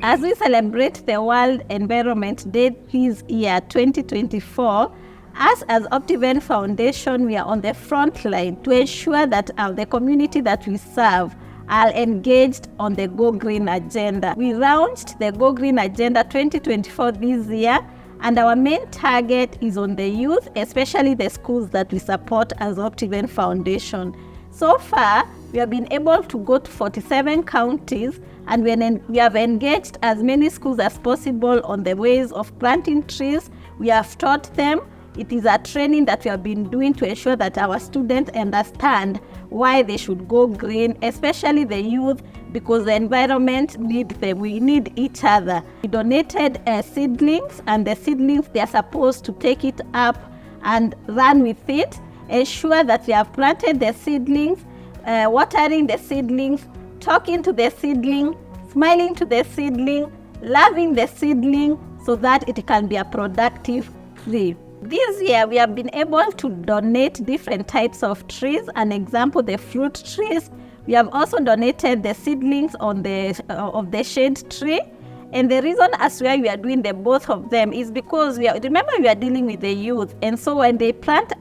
As we celebrate the World Environment Day this year, 2024, us as OptivenFoundation, we are on the front line to ensure that the community that we serve are engaged on the Go Green agenda. We launched the Go Green Agenda 2024 this year, and our main target is on the youth, especially the schools that we support as OptivenFoundation. So far, we have been able to go to 47 counties, and we have engaged as many schools as possible on the ways of planting trees. We have taught them. It is a training that we have been doing to ensure that our students understand why they should go green, especially the youth, because the environment needs them. We need each other. We donated seedlings, and the seedlings, they are supposed to take it up and run with it, ensure that we have planted the seedlings, watering the seedlings, talking to the seedling, smiling to the seedling, loving the seedling so that it can be a productive tree. This year, we have been able to donate different types of trees. An example, the fruit trees. We have also donated the seedlings of the shade tree. And the reason as why we are doing the both of them is because we are dealing with the youth. And so when they plant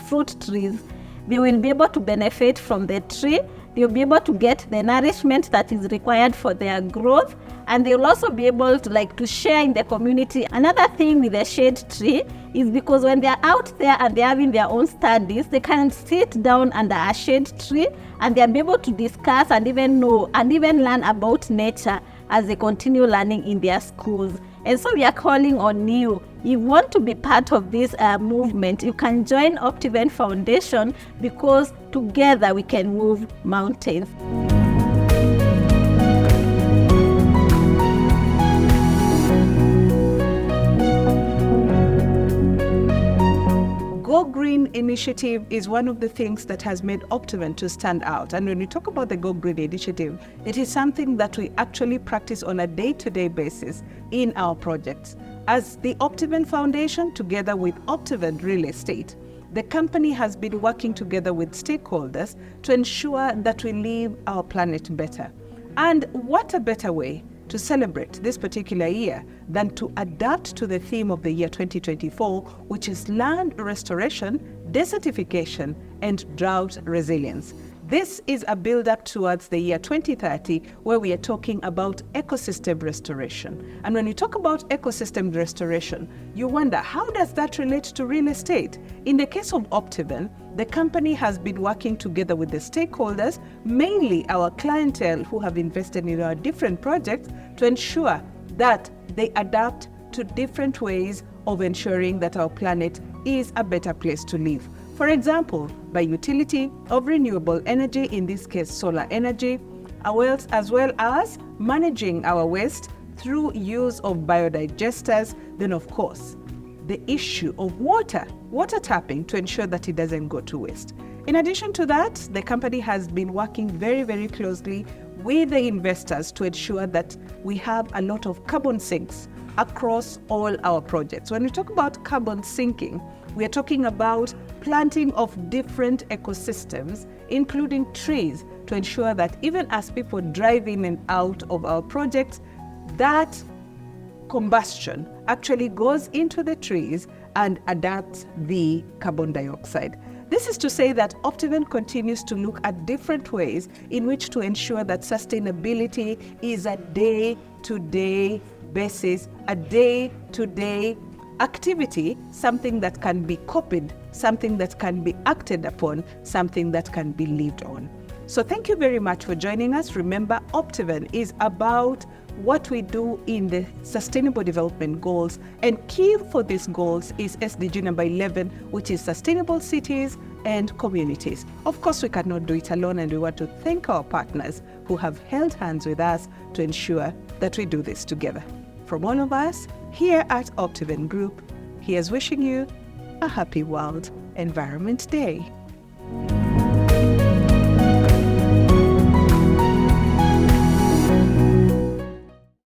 fruit trees, they will be able to benefit from the tree. They'll be able to get the nourishment that is required for their growth, and they'll also be able to share in the community. Another thing with the shade tree is because when they're out there and they're having their own studies, they can sit down under a shade tree and they'll be able to discuss and even know and even learn about nature as they continue learning in their schools. And so we are calling on you. If you want to be part of this movement, you can join OptivenFoundation, because together we can move mountains. Go Green initiative is one of the things that has made Optiven to stand out. And when we talk about the Go Green initiative, it is something that we actually practice on a day-to-day basis in our projects. As the OptivenFoundation, together with Optiven Real Estate, the company has been working together with stakeholders to ensure that we leave our planet better. And what a better way to celebrate this particular year than to adapt to the theme of the year 2024, which is land restoration, desertification, and drought resilience. This is a build-up towards the year 2030, where we are talking about ecosystem restoration. And when you talk about ecosystem restoration, you wonder, how does that relate to real estate? In the case of Optiven, the company has been working together with the stakeholders, mainly our clientele who have invested in our different projects, to ensure that they adapt to different ways of ensuring that our planet is a better place to live. For example, by utility of renewable energy, in this case solar energy, as well as managing our waste through use of biodigesters. Then of course, the issue of water tapping to ensure that it doesn't go to waste. In addition to that, the company has been working very, very closely with the investors to ensure that we have a lot of carbon sinks across all our projects. When we talk about carbon sinking, we are talking about planting of different ecosystems, including trees, to ensure that even as people drive in and out of our projects, that combustion actually goes into the trees and adapts the carbon dioxide. This is to say that Optiven continues to look at different ways in which to ensure that sustainability is a day-to-day basis, a day-to-day activity, something that can be copied, something that can be acted upon, something that can be lived on. So thank you very much for joining us. Remember, Optiven is about what we do in the Sustainable Development Goals, and key for these goals is SDG number 11, which is Sustainable Cities and Communities. Of course, we cannot do it alone, and we want to thank our partners who have held hands with us to ensure that we do this together. From all of us here at Optiven Group, here's wishing you a happy World Environment Day.